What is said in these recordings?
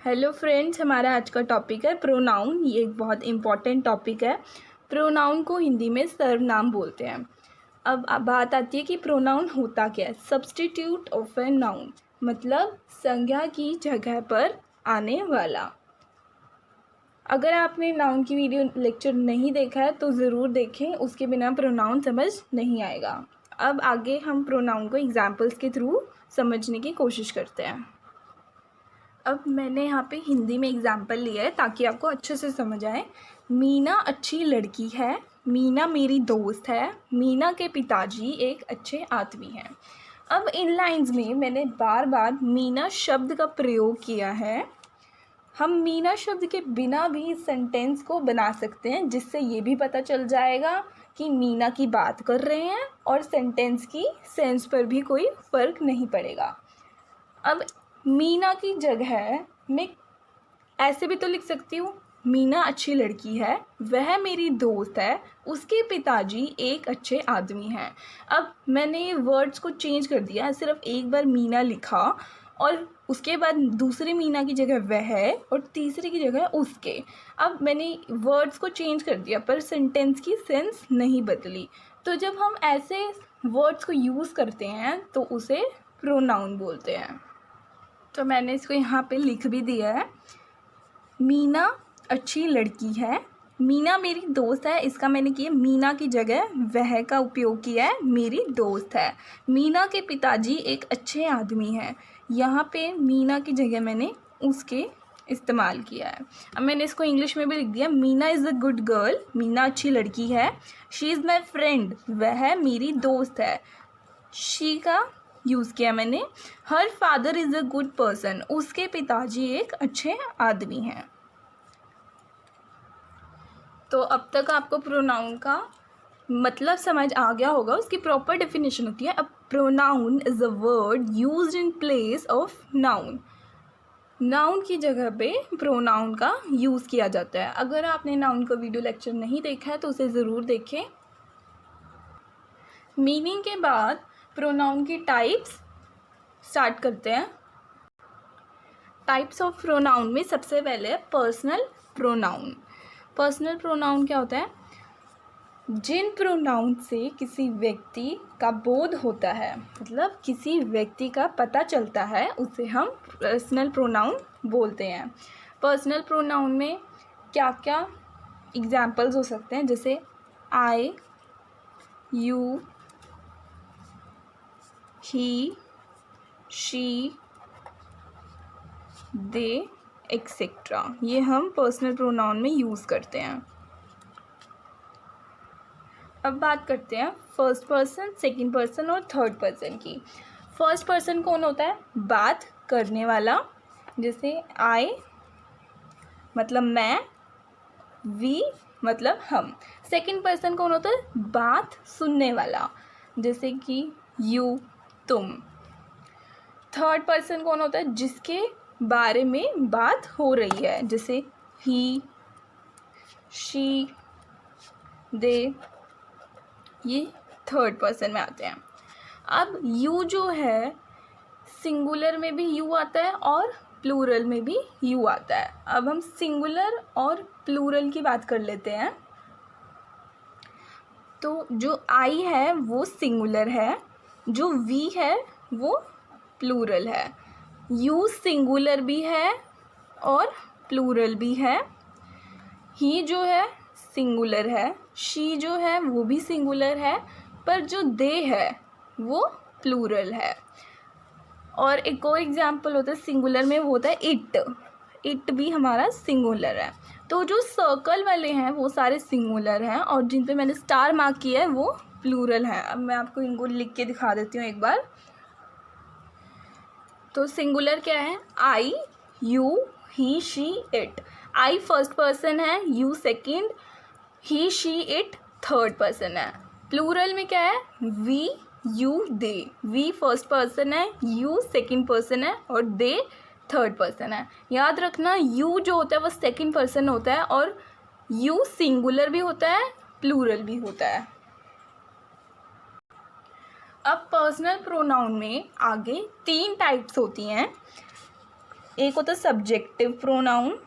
Hello friends, हमारा आज का टॉपिक है प्रोनाउन। ये एक बहुत इम्पॉर्टेंट टॉपिक है। प्रोनाउन को हिंदी में सर्वनाम बोलते हैं। अब बात आती है कि प्रोनाउन होता क्या है। सब्स्टिट्यूट ऑफ ए नाउन, मतलब संज्ञा की जगह पर आने वाला। अगर आपने नाउन की वीडियो लेक्चर नहीं देखा है तो ज़रूर देखें, उसके बिना प्रोनाउन समझ नहीं आएगा। अब आगे हम प्रोनाउन को एग्जाम्पल्स के थ्रू समझने की कोशिश करते हैं। अब मैंने यहाँ पे हिंदी में एग्जाम्पल लिया है ताकि आपको अच्छे से समझ आए। मीना अच्छी लड़की है, मीना मेरी दोस्त है, मीना के पिताजी एक अच्छे आदमी हैं। अब इन लाइंस में मैंने बार बार मीना शब्द का प्रयोग किया है। हम मीना शब्द के बिना भी इस सेंटेंस को बना सकते हैं, जिससे ये भी पता चल जाएगा कि मीना की बात कर रहे हैं और सेंटेंस की सेंस पर भी कोई फ़र्क नहीं पड़ेगा। अब मीना की जगह मैं ऐसे भी तो लिख सकती हूँ, मीना अच्छी लड़की है, वह मेरी दोस्त है, उसके पिताजी एक अच्छे आदमी हैं। अब मैंने ये वर्ड्स को चेंज कर दिया, सिर्फ एक बार मीना लिखा और उसके बाद दूसरे मीना की जगह वह और तीसरे की जगह उसके। अब मैंने वर्ड्स को चेंज कर दिया पर सेंटेंस की सेंस नहीं बदली। तो जब हम ऐसे वर्ड्स को यूज़ करते हैं तो उसे प्रोनाउन बोलते हैं। तो मैंने इसको यहाँ पे लिख भी दिया है। मीना अच्छी लड़की है, मीना मेरी दोस्त है, इसका मैंने किया मीना की जगह वह का उपयोग किया है, मेरी दोस्त है। मीना के पिताजी एक अच्छे आदमी हैं, यहाँ पे मीना की जगह मैंने उसके इस्तेमाल किया है। अब मैंने इसको इंग्लिश में भी लिख दिया। Meena is a good girl, Meena अच्छी लड़की है। शी इज़ माई फ्रेंड, वह मेरी दोस्त है। शी का यूज़ किया मैंने। Her father is a good person, उसके पिताजी एक अच्छे आदमी हैं। तो अब तक आपको प्रोनाउन का मतलब समझ आ गया होगा। उसकी प्रॉपर डेफिनेशन होती है। अब pronoun is a word used in place of noun. Noun की जगह पे प्रोनाउन का यूज़ किया जाता है। अगर आपने नाउन का वीडियो लेक्चर नहीं देखा है तो उसे ज़रूर देखें। मीनिंग के बाद प्रोनाउन की टाइप्स स्टार्ट करते हैं। टाइप्स ऑफ प्रोनाउन में सबसे पहले है पर्सनल प्रोनाउन। पर्सनल प्रोनाउन क्या होता है? जिन प्रोनाउन से किसी व्यक्ति का बोध होता है, मतलब किसी व्यक्ति का पता चलता है, उसे हम पर्सनल प्रोनाउन बोलते हैं। पर्सनल प्रोनाउन में क्या क्या एग्जाम्पल्स हो सकते हैं, जैसे I, you, he, she, they, etcetera. ये हम पर्सनल प्रोनाउन में यूज़ करते हैं। अब बात करते हैं फर्स्ट पर्सन, सेकंड पर्सन और थर्ड पर्सन की। फर्स्ट पर्सन कौन होता है? बात करने वाला, जैसे आई मतलब मैं, वी मतलब हम। सेकंड पर्सन कौन होता है? बात सुनने वाला, जैसे कि यू तुम। थर्ड पर्सन कौन होता है? जिसके बारे में बात हो रही है, जैसे ही, शी, दे। ये थर्ड पर्सन में आते हैं। अब यू जो है, सिंगुलर में भी यू आता है और प्लूरल में भी यू आता है। अब हम सिंगुलर और प्लूरल की बात कर लेते हैं। तो जो आई है वो सिंगुलर है, जो वी है वो प्लूरल है। यू सिंगुलर भी है और प्लूरल भी है। ही जो है सिंगुलर है, शी जो है वो भी सिंगुलर है, पर जो दे है वो प्लूरल है। और एक और एग्जाम्पल होता है सिंगुलर में, वो होता है इट। इट भी हमारा सिंगुलर है। तो जो सर्कल वाले हैं वो सारे सिंगुलर हैं और जिन पे मैंने स्टार मार्क किया है वो प्लूरल हैं। अब मैं आपको इनको लिख के दिखा देती हूँ एक बार। तो सिंगुलर क्या है? I, you, he, she, it. I first person है, you second, he, she, it third person है। प्लूरल में क्या है? We, you, they. We first person है, यू सेकंड पर्सन है और दे थर्ड पर्सन है। याद रखना, यू जो होता है वो सेकंड पर्सन होता है और यू सिंगुलर भी होता है, प्लूरल भी होता है। अब पर्सनल प्रोनाउन में आगे तीन टाइप्स होती हैं। एक होता है सब्जेक्टिव प्रोनाउन,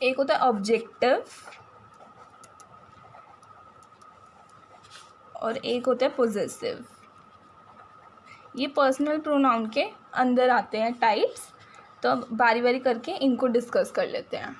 एक होता है ऑब्जेक्टिव, और एक होता है पोजेसिव। ये पर्सनल प्रोनाउन के अंदर आते हैं टाइप्स। तो अब बारी बारी करके इनको डिस्कस कर लेते हैं।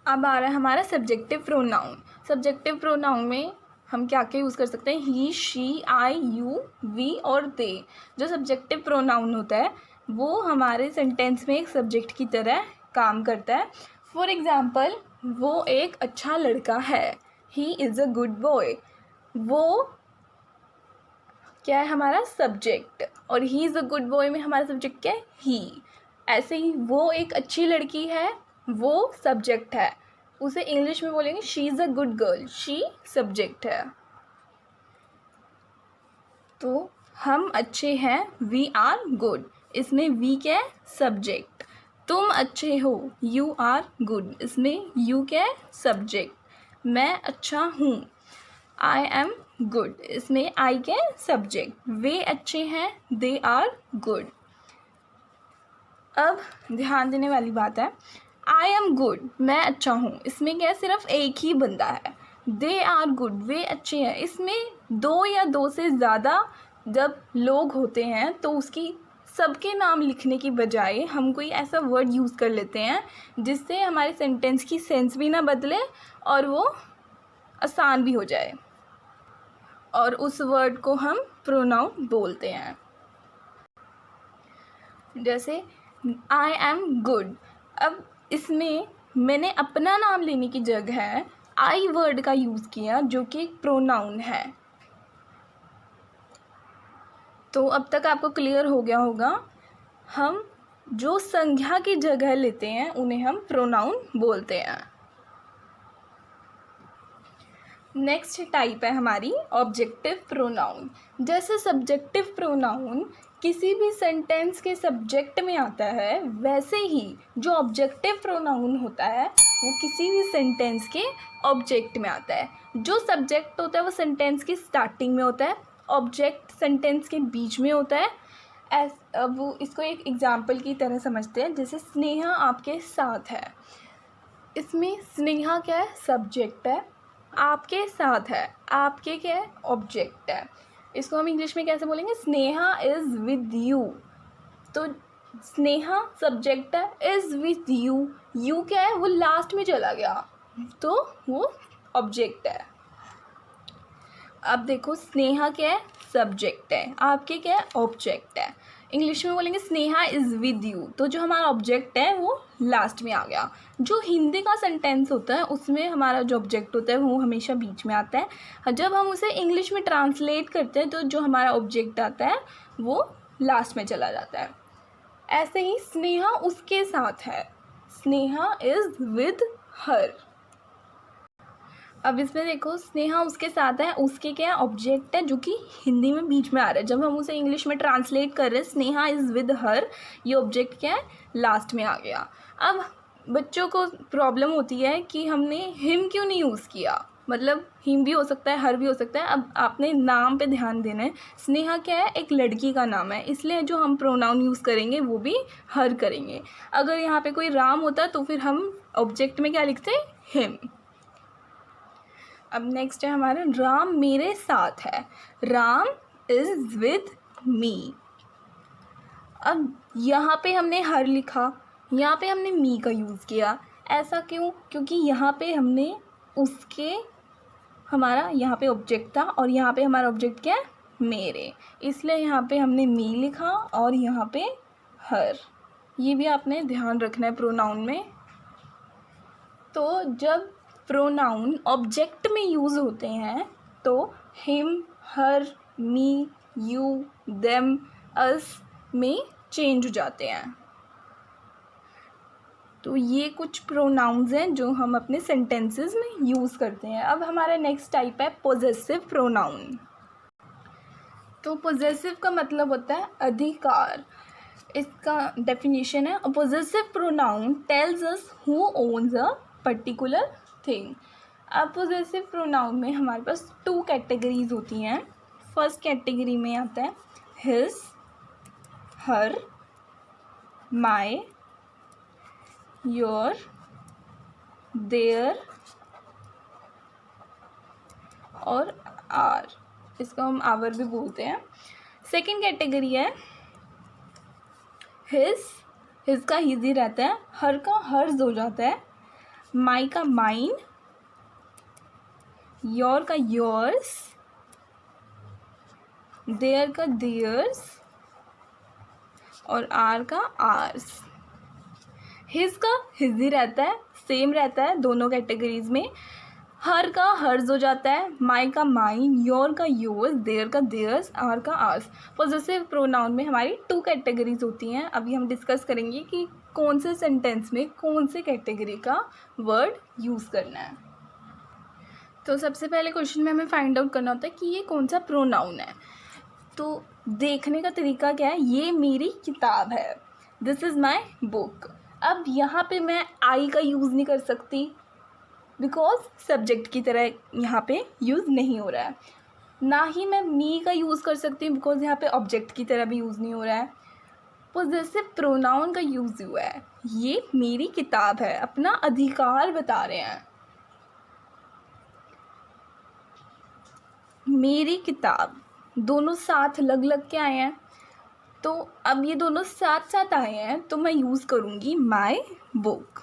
अब आ रहा है हमारा सब्जेक्टिव प्रोनाउन। सब्जेक्टिव प्रोनाउन में हम क्या क्या यूज़ कर सकते हैं? ही, शी, आई, यू, वी और दे। जो सब्जेक्टिव प्रोनाउन होता है वो हमारे सेंटेंस में एक सब्जेक्ट की तरह काम करता है। फॉर एग्ज़ाम्पल, वो एक अच्छा लड़का है, he is a good boy. वो क्या है? हमारा सब्जेक्ट। और he is a good boy में हमारा सब्जेक्ट क्या है? ही। ऐसे ही वो एक अच्छी लड़की है, वो सब्जेक्ट है। उसे इंग्लिश में बोलेंगे she is a good girl, she subject है। तो हम अच्छे हैं, वी आर गुड, इसमें वी क्या है? सब्जेक्ट। तुम अच्छे हो, यू आर गुड, इसमें यू क्या है? सब्जेक्ट। मैं अच्छा हूँ, आई एम गुड, इसमें आई क्या है? सब्जेक्ट। वे अच्छे हैं, दे आर गुड। अब ध्यान देने वाली बात है, आई एम गुड, मैं अच्छा हूँ, इसमें क्या है? सिर्फ एक ही बंदा है। दे आर गुड, वे अच्छे हैं, इसमें दो या दो से ज़्यादा जब लोग होते हैं तो उसकी सबके नाम लिखने की बजाय हम कोई ऐसा वर्ड यूज़ कर लेते हैं जिससे हमारे सेंटेंस की सेंस भी ना बदले और वो आसान भी हो जाए, और उस वर्ड को हम प्रोनाउन बोलते हैं। जैसे आई एम गुड, अब इसमें मैंने अपना नाम लेने की जगह आई वर्ड का यूज़ किया जो कि एक प्रोनाउन है। तो अब तक आपको क्लियर हो गया होगा, हम जो संज्ञा की जगह लेते हैं उन्हें हम प्रोनाउन बोलते हैं। नेक्स्ट टाइप है हमारी ऑब्जेक्टिव प्रोनाउन। जैसे सब्जेक्टिव प्रोनाउन किसी भी सेंटेंस के सब्जेक्ट में आता है, वैसे ही जो ऑब्जेक्टिव प्रोनाउन होता है वो किसी भी सेंटेंस के ऑब्जेक्ट में आता है। जो सब्जेक्ट होता है वो सेंटेंस की स्टार्टिंग में होता है, ऑब्जेक्ट सेंटेंस के बीच में होता है। अब वो इसको एक एग्जाम्पल की तरह समझते हैं। जैसे स्नेहा आपके साथ है, इसमें स्नेहा क्या है? सब्जेक्ट है। आपके साथ है, आपके क्या है? ऑब्जेक्ट है। इसको हम इंग्लिश में कैसे बोलेंगे? Sneha is with you. तो स्नेहा सब्जेक्ट है, इज़ विद यू, यू क्या है? वो लास्ट में चला गया तो वो ऑब्जेक्ट है। अब देखो, स्नेहा क्या है? सब्जेक्ट है, आपके क्या है? ऑब्जेक्ट है। इंग्लिश में बोलेंगे स्नेहा इज़ विद यू, तो जो हमारा ऑब्जेक्ट है वो लास्ट में आ गया। जो हिंदी का सेंटेंस होता है उसमें हमारा जो ऑब्जेक्ट होता है वो हमेशा बीच में आता है। जब हम उसे इंग्लिश में ट्रांसलेट करते हैं तो जो हमारा ऑब्जेक्ट आता है वो लास्ट में चला जाता है। ऐसे ही स्नेहा उसके साथ है, स्नेहा इज़ विद हर। अब इसमें देखो, स्नेहा उसके साथ है, उसके क्या है? ऑब्जेक्ट है, जो कि हिंदी में बीच में आ रहा है। जब हम उसे इंग्लिश में ट्रांसलेट कर रहे हैं स्नेहा इज़ विद हर, ये ऑब्जेक्ट क्या है? लास्ट में आ गया। अब बच्चों को प्रॉब्लम होती है कि हमने हिम क्यों नहीं यूज़ किया, मतलब हिम भी हो सकता है, हर भी हो सकता है। अब आपने नाम पे ध्यान देना है। स्नेहा क्या है? एक लड़की का नाम है, इसलिए जो हम प्रोनाउन यूज़ करेंगे वो भी हर करेंगे। अगर यहाँ पे कोई राम होता तो फिर हम ऑब्जेक्ट में क्या लिखते? हिम। अब नेक्स्ट है हमारा राम मेरे साथ है, राम इज़ विद मी। अब यहाँ पे हमने हर लिखा, यहाँ पे हमने मी का यूज़ किया। ऐसा क्यों? क्योंकि यहाँ पे हमने उसके, हमारा यहाँ पे ऑब्जेक्ट था और यहाँ पे हमारा ऑब्जेक्ट क्या है? मेरे, इसलिए यहाँ पे हमने मी लिखा और यहाँ पे हर। ये भी आपने ध्यान रखना है प्रोनाउन में। तो जब प्रोनाउन ऑब्जेक्ट में यूज़ होते हैं तो him, her, me, you, them, us में चेंज हो जाते हैं। तो ये कुछ प्रोनाउंस हैं जो हम अपने सेंटेंसेस में यूज़ करते हैं। अब हमारा नेक्स्ट टाइप है पोजेसिव प्रोनाउन। तो पोजेसिव का मतलब होता है अधिकार। इसका डेफिनेशन है, अ possessive pronoun tells us who owns a particular thing. अब पोजेसिव प्रोनाउन में हमारे पास 2 कैटेगरीज होती हैं। फर्स्ट कैटेगरी में आता है his, her, my, your, their और आर, इसको हम आवर भी बोलते हैं। सेकंड कैटेगरी है हिज का हिज ही रहता है, हर का हर्ज हो जाता है, माई का माइन, योर का योर्स, देयर का देयर्स और आर का आर्स। हिज का हिज ही रहता है, सेम रहता है दोनों कैटेगरीज में। हर का हर्ज हो जाता है, माई का माइन, योर का योर्स, देयर का देयर्स, आर का आर्स। पॉजेसिव प्रोनाउन में हमारी 2 कैटेगरीज होती हैं। अभी हम डिस्कस करेंगे कि कौन से सेंटेंस में कौन से कैटेगरी का वर्ड यूज़ करना है। तो सबसे पहले क्वेश्चन में हमें फाइंड आउट करना होता है कि ये कौन सा प्रोनाउन है। तो देखने का तरीका क्या है, ये मेरी किताब है, दिस इज़ माई बुक। अब यहाँ पे मैं आई का यूज़ नहीं कर सकती बिकॉज सब्जेक्ट की तरह यहाँ पे यूज़ नहीं हो रहा है। ना ही मैं मी का यूज़ कर सकती हूँ बिकॉज यहाँ पे ऑब्जेक्ट की तरह भी यूज़ नहीं हो रहा है। पोजेसिव प्रोनाउन का यूज़ हुआ है, ये मेरी किताब है, अपना अधिकार बता रहे हैं। मेरी किताब दोनों साथ लग लग के आए हैं, तो अब ये दोनों साथ साथ आए हैं तो मैं यूज़ करूँगी माई बुक।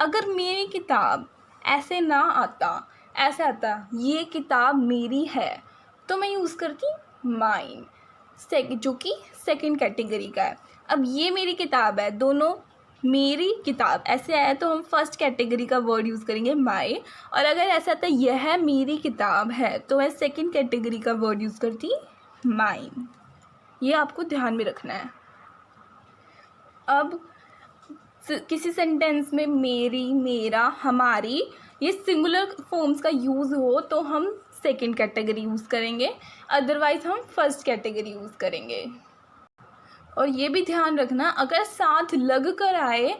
अगर मेरी किताब ऐसे ना आता, ऐसे आता ये किताब मेरी है, तो मैं यूज़ करती माइन, जो कि सेकंड कैटेगरी का है। अब ये मेरी किताब है, दोनों मेरी किताब ऐसे आया तो हम फर्स्ट कैटेगरी का वर्ड यूज़ करेंगे माई। और अगर ऐसा आता यह मेरी किताब है तो मैं सेकंड कैटेगरी का वर्ड यूज़ करती माइन। ये आपको ध्यान में रखना है। अब किसी सेंटेंस में मेरी, मेरा, हमारी ये सिंगुलर फॉर्म्स का यूज़ हो तो हम सेकंड कैटेगरी यूज़ करेंगे, अदरवाइज़ हम फर्स्ट कैटेगरी यूज़ करेंगे। और ये भी ध्यान रखना, अगर साथ लग कर आए,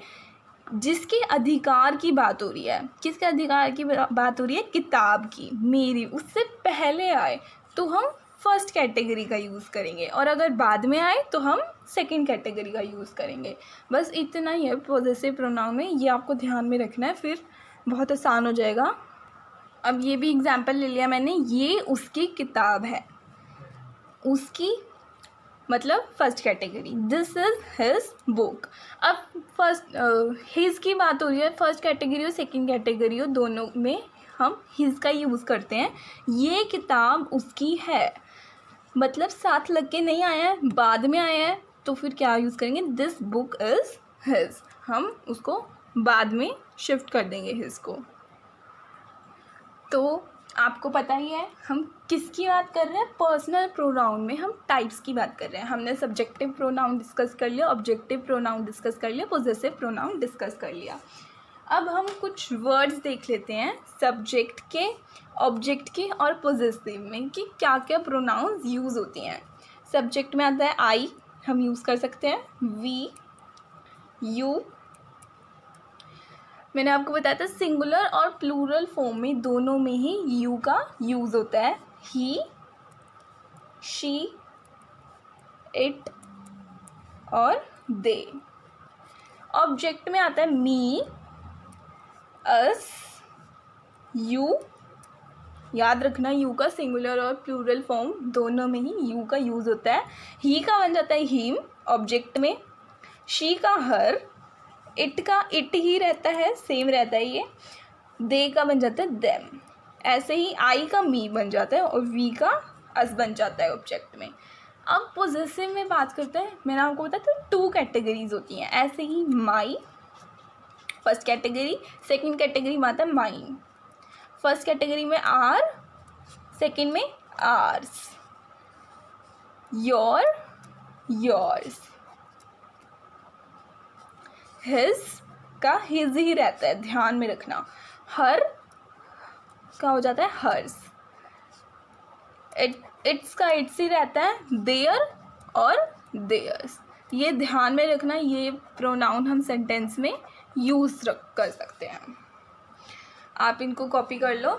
जिसके अधिकार की बात हो रही है, किसके अधिकार की बात हो रही है, किताब की, मेरी, उससे पहले आए तो हम फर्स्ट कैटेगरी का यूज़ करेंगे, और अगर बाद में आए तो हम सेकंड कैटेगरी का यूज़ करेंगे। बस इतना ही है पॉजेसिव प्रोनाउन में, ये आपको ध्यान में रखना है, फिर बहुत आसान हो जाएगा। अब ये भी एग्जाम्पल ले लिया मैंने, ये उसकी किताब है, उसकी मतलब first category, this is his book. अब फर्स्ट हिज की बात हो रही है, फर्स्ट कैटेगरी हो सेकंड कैटेगरी हो, दोनों में हम हिज का यूज़ करते हैं। ये किताब उसकी है, मतलब साथ लग के नहीं आया है, बाद में आया है, तो फिर क्या यूज़ करेंगे, दिस बुक इज़ हिज, हम उसको बाद में शिफ्ट कर देंगे हिज को। तो आपको पता ही है हम किसकी बात कर रहे हैं, पर्सनल प्रोनाउन में हम टाइप्स की बात कर रहे हैं। हमने सब्जेक्टिव प्रोनाउन डिस्कस कर लिया, ऑब्जेक्टिव प्रोनाउन डिस्कस कर लिया, पोजेसिव प्रोनाउन डिस्कस कर लिया। अब हम कुछ वर्ड्स देख लेते हैं सब्जेक्ट के, ऑब्जेक्ट के और पोजेसिव में कि क्या क्या प्रोनाउंस यूज़ होती हैं। सब्जेक्ट में आता है आई, हम यूज़ कर सकते हैं वी, यू। मैंने आपको बताया था सिंगुलर और प्लूरल फॉर्म में दोनों में ही यू का यूज़ होता है, ही, शी, इट और दे। ऑब्जेक्ट में आता है मी, अस, यू। याद रखना यू का सिंगुलर और प्लूरल फॉर्म दोनों में ही यू का यूज़ होता है। ही का बन जाता है हिम ऑब्जेक्ट में, शी का हर, इट का इट ही रहता है, सेम रहता है ये, दे का बन जाता है देम। ऐसे ही आई का मी बन जाता है और वी का अस बन जाता है ऑब्जेक्ट में। अब पोजेसिव में बात करते हैं, मैंने आपको बताया था 2 कैटेगरीज होती हैं। ऐसे ही my first category, second category में आता है माइन। फर्स्ट कैटेगरी में आर, सेकंड में आर्स। Your, yours. हिज का हिज ही रहता है, ध्यान में रखना। हर का हो जाता है हर्स। इट्स का इट्स ही रहता है, देयर और देयर्स। ये ध्यान में रखना, ये प्रोनाउन हम सेंटेंस में यूज़ कर सकते हैं। आप इनको कॉपी कर लो।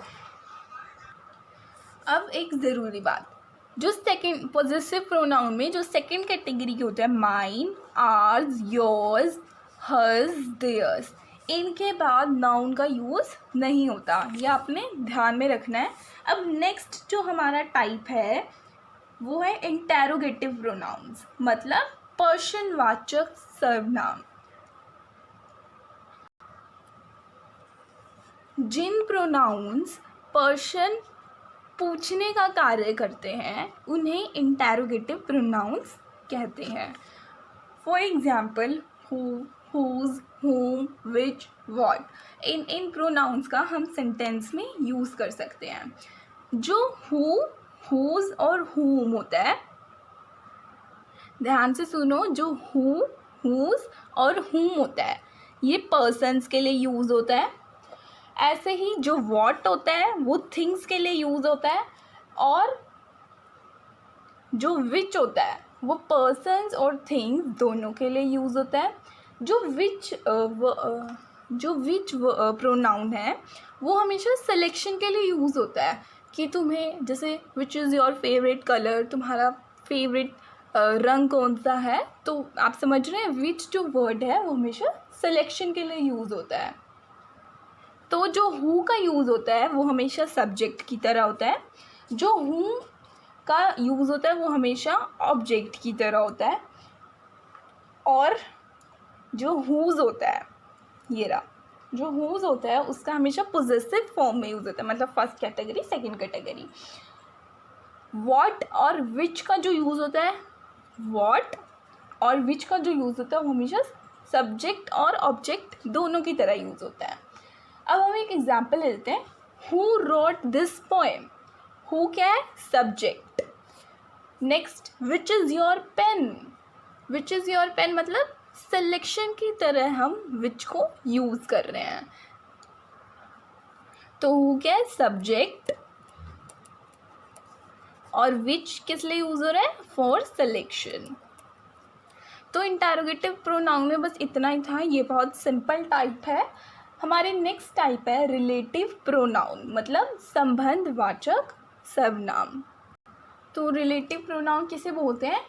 अब एक ज़रूरी बात, जो सेकंड पॉजेसिव प्रोनाउन में जो सेकंड कैटेगरी के होते हैं, mine, ours, yours, hers, theirs, इनके बाद नाउन का यूज़ नहीं होता, ये आपने ध्यान में रखना है। अब नेक्स्ट जो हमारा टाइप है वो है इंटेरोगेटिव प्रोनाउंस, मतलब प्रश्नवाचक सर्वनाम। जिन प्रोनाउंस प्रश्न पूछने का कार्य करते हैं उन्हें इंटेरोगेटिव प्रोनाउंस कहते हैं। For example who, whose, whom, which, what, इन प्रोनाउंस का हम सेंटेंस में यूज़ कर सकते हैं। जो हु, हुज और whom होता है, ध्यान से सुनो, जो हु, हुज और whom होता है ये पर्सन्स के लिए यूज़ होता है। ऐसे ही जो what होता है वो थिंग्स के लिए यूज़ होता है, और जो which होता है वो पर्सन्स और थिंग्स दोनों के लिए यूज़ होता है। जो which प्रोनाउन है वो हमेशा सिलेक्शन के लिए यूज़ होता है, कि तुम्हें जैसे विच इज़ योर फेवरेट कलर, तुम्हारा फेवरेट रंग कौन सा है, तो आप समझ रहे हैं विच जो वर्ड है वो हमेशा सिलेक्शन के लिए यूज़ होता है। तो जो हु का यूज़ होता है वो हमेशा सब्जेक्ट की तरह होता है, जो हु का यूज़ होता है वो हमेशा ऑब्जेक्ट की तरह होता है, और जो हुज होता है, ये रहा, जो हुज होता है उसका हमेशा पोजेसिव फॉर्म में यूज़ होता है, मतलब first category, second category. What और विच का जो यूज़ होता है, व्हाट और विच का जो यूज़ होता है वो हमेशा सब्जेक्ट और ऑब्जेक्ट दोनों की तरह यूज़ होता है। अब हम एक एग्जाम्पल ले लेते हैं, who wrote this poem. Who क्या है, subject. Next, which is your pen. Which is your pen मतलब सिलेक्शन की तरह हम विच को यूज़ कर रहे हैं। तो हु क्या है, सब्जेक्ट, और विच किस लिए यूज़ हो रहा है, फॉर सिलेक्शन। तो इंटेरोगेटिव प्रोनाउन में बस इतना ही था, ये बहुत सिंपल टाइप है। हमारे नेक्स्ट टाइप है रिलेटिव प्रोनाउन, मतलब संबंधवाचक सर्वनाम। तो रिलेटिव प्रोनाउन किसे बोलते हैं,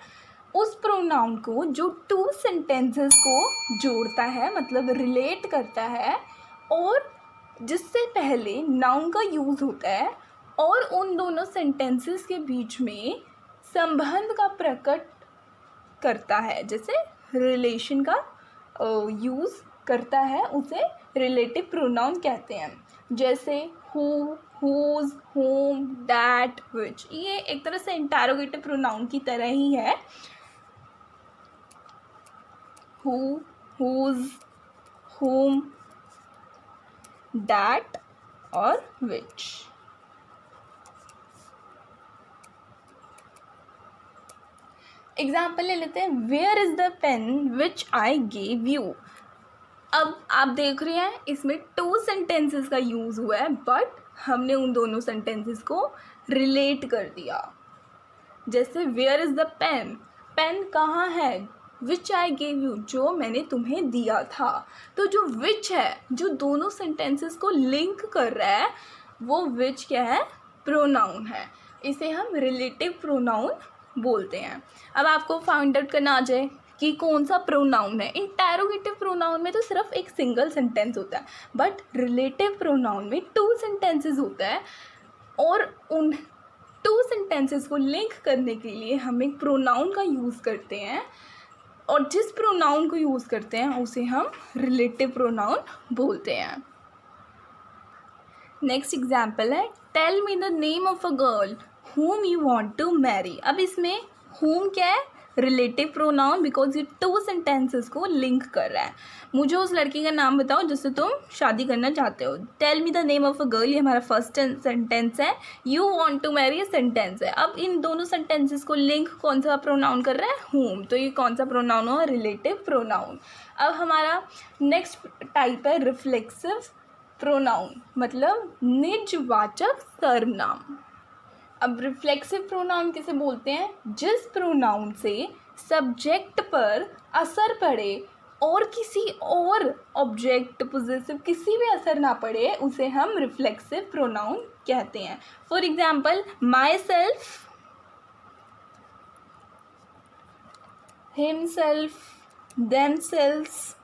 उस प्रोनाउन को जो टू सेंटेंसेस को जोड़ता है, मतलब रिलेट करता है, और जिससे पहले नाउन का यूज़ होता है, और उन दोनों सेंटेंसेस के बीच में संबंध का प्रकट करता है, जैसे रिलेशन का यूज़ करता है, उसे रिलेटिव प्रोनाउन कहते हैं। जैसे who, whose, whom, that, which, ये एक तरह से इंटेरोगेटिव प्रोनाउन की तरह ही है। हु, हुज, whom, that और which। एग्जाम्पल ले लेते हैं, where is the pen which I gave you. अब आप देख रहे हैं इसमें टू सेंटेंसेस का यूज़ हुआ है, बट हमने उन दोनों सेंटेंसेस को रिलेट कर दिया। जैसे where is the pen, pen कहाँ है, विच आई गेव यू, जो मैंने तुम्हें दिया था। तो जो विच है, जो दोनों सेंटेंसेस को लिंक कर रहा है, वो विच क्या है, प्रोनाउन है। इसे हम रिलेटिव प्रोनाउन बोलते हैं। अब आपको फाइंड आउट करना आ जाए कि कौन सा प्रोनाउन है। इंटेरोगेटिव प्रोनाउन में तो सिर्फ एक सिंगल सेंटेंस होता है, बट रिलेटिव प्रोनाउन में टू सेंटेंसेस होता है, और उन टू सेंटेंसेस को लिंक करने के लिए हम एक प्रोनाउन का यूज़ करते हैं, और जिस प्रोनाउन को यूज़ करते हैं उसे हम रिलेटिव प्रोनाउन बोलते हैं। नेक्स्ट एग्जाम्पल है, tell me the name of a girl whom you want to marry। अब इसमें whom क्या है, रिलेटिव प्रोनाउन, बिकॉज ये टू सेंटेंसेस को लिंक कर रहा है। मुझे उस लड़की का नाम बताओ जिससे तुम शादी करना चाहते हो। Tell me the name of a girl, ये हमारा फर्स्ट सेंटेंस है। You want to marry, sentence है। अब इन दोनों सेंटेंसेस को लिंक कौन सा प्रोनाउन कर रहा है, whom। तो ये कौन सा प्रोनाउन हो, रिलेटिव प्रोनाउन। अब हमारा नेक्स्ट टाइप है रिफ्लेक्सिव प्रोनाउन, मतलब निजवाचक सर्वनाम। अब रिफ्लेक्सिव प्रोनाउन किसे बोलते हैं, जिस प्रोनाउन से सब्जेक्ट पर असर पड़े और किसी और ऑब्जेक्ट पोजेसिव किसी भी असर ना पड़े उसे हम रिफ्लेक्सिव प्रोनाउन कहते हैं। For example my self, himself, themselves,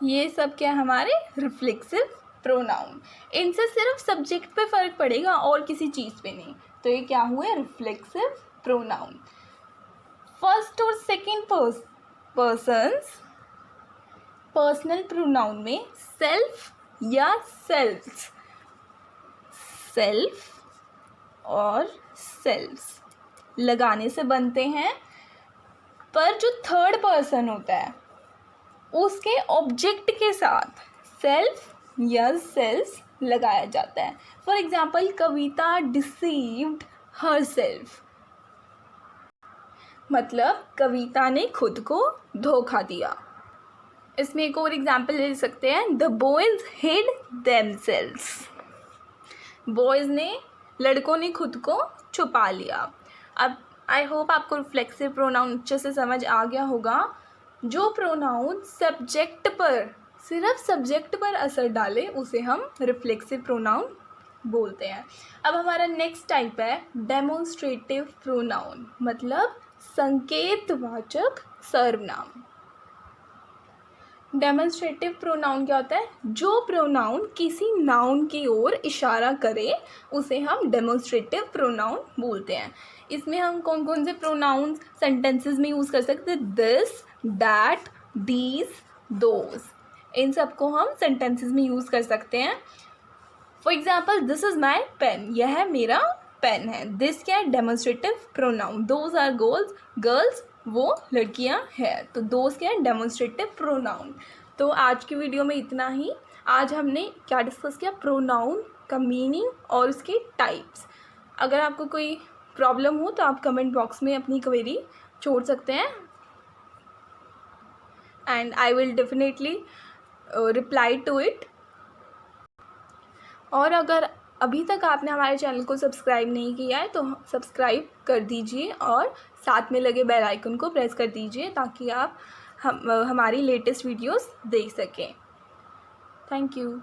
ये सब क्या हमारे रिफ्लेक्सिव प्रोनाउन। इनसे सिर्फ सब्जेक्ट पे फ़र्क पड़ेगा और किसी चीज़ पे नहीं, तो ये क्या हुए रिफ्लेक्सिव प्रोनाउन। फर्स्ट और सेकंड पर्सन्स पर्सनल प्रोनाउन में सेल्फ या सेल्फ्स, सेल्फ और सेल्फ्स लगाने से बनते हैं, पर जो थर्ड पर्सन होता है उसके ऑब्जेक्ट के साथ सेल्फ या सेल्स लगाया जाता है। For example Kavita deceived her self, मतलब कविता ने खुद को धोखा दिया। इसमें एक और एग्जाम्पल ले सकते हैं, the boys hid themselves, boys ने, लड़कों ने खुद को छुपा लिया। अब आई होप आपको रिफ्लेक्सिव प्रोनाउन अच्छे से समझ आ गया होगा। जो प्रोनाउन सब्जेक्ट पर, सिर्फ सब्जेक्ट पर असर डाले उसे हम रिफ्लेक्सिव प्रोनाउन बोलते हैं। अब हमारा नेक्स्ट टाइप है डेमोन्स्ट्रेटिव प्रोनाउन, मतलब संकेतवाचक सर्वनाम। डेमोन्स्ट्रेटिव प्रोनाउन क्या होता है? जो प्रोनाउन किसी नाउन की ओर इशारा करे उसे हम डेमोन्स्ट्रेटिव प्रोनाउन बोलते हैं। इसमें हम कौन कौन से प्रोनाउंस सेंटेंसेस में यूज़ कर सकते हैं? दिस, दैट, दीज, दोज, इन सबको हम सेंटेंसेस में यूज़ कर सकते हैं। For example this is my pen, यह मेरा पेन है। दिस क्या है? Demonstrative pronoun. Those are girls, वो लड़कियां हैं, तो दोज क्या है? Demonstrative pronoun. तो आज की वीडियो में इतना ही। आज हमने क्या डिस्कस किया? प्रोनाउन का मीनिंग और उसके टाइप्स। अगर आपको कोई प्रॉब्लम हो तो आप कमेंट बॉक्स में अपनी क्वेरी छोड़ सकते हैं and I will definitely reply to it. और अगर अभी तक आपने हमारे चैनल को सब्सक्राइब नहीं किया है तो सब्सक्राइब कर दीजिए और साथ में लगे बेल आइकन को प्रेस कर दीजिए ताकि आप हमारी लेटेस्ट वीडियोस देख सकें। Thank you.